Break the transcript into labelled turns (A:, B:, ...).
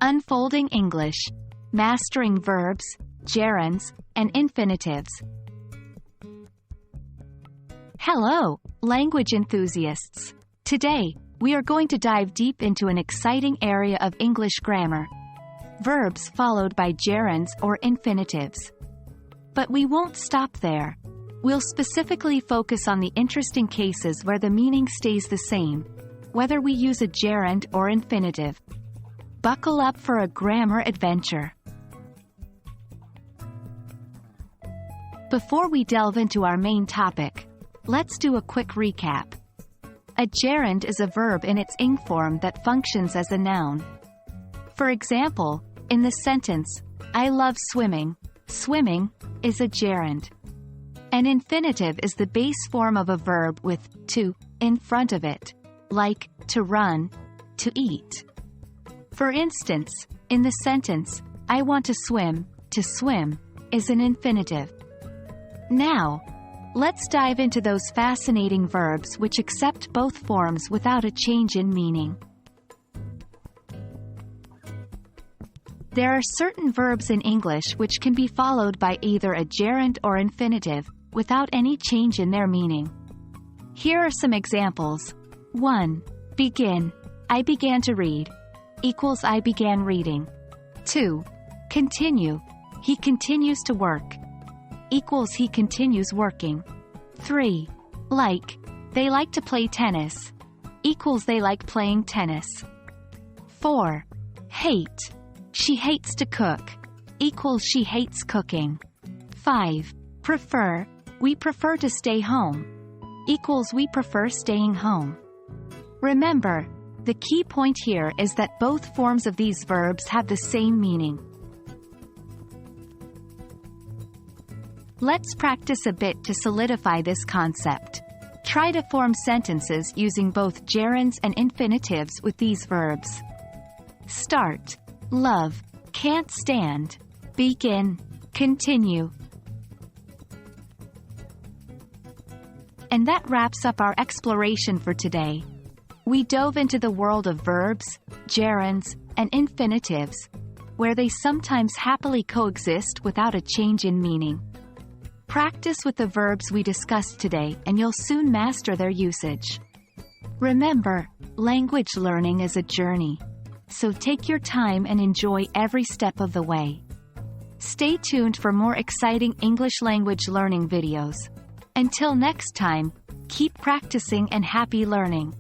A: Unfolding English, Mastering Verbs, Gerunds, and Infinitives. Hello, language enthusiasts! Today, we are going to dive deep into an exciting area of English grammar. Verbs followed by gerunds or infinitives. But we won't stop there. We'll specifically focus on the interesting cases where the meaning stays the same, whether we use a gerund or infinitive. Buckle up for a grammar adventure. Before we delve into our main topic, let's do a quick recap. A gerund is a verb in its ing form that functions as a noun. For example, in the sentence, I love swimming, swimming is a gerund. An infinitive is the base form of a verb with to in front of it, like to run, to eat. For instance, in the sentence, I want to swim is an infinitive. Now, let's dive into those fascinating verbs which accept both forms without a change in meaning. There are certain verbs in English which can be followed by either a gerund or infinitive, without any change in their meaning. Here are some examples. 1. Begin. I began to read. Equals I began reading. 2. Continue. He continues to work. Equals he continues working. 3. Like. They like to play tennis. Equals they like playing tennis. 4. Hate. She hates to cook. Equals she hates cooking. 5. Prefer. We prefer to stay home. Equals we prefer staying home. Remember, the key point here is that both forms of these verbs have the same meaning. Let's practice a bit to solidify this concept. Try to form sentences using both gerunds and infinitives with these verbs. Start. Love. Can't stand. Begin. Continue. And that wraps up our exploration for today. We dove into the world of verbs, gerunds, and infinitives, where they sometimes happily coexist without a change in meaning. Practice with the verbs we discussed today and you'll soon master their usage. Remember, language learning is a journey, so take your time and enjoy every step of the way. Stay tuned for more exciting English language learning videos. Until next time, keep practicing and happy learning.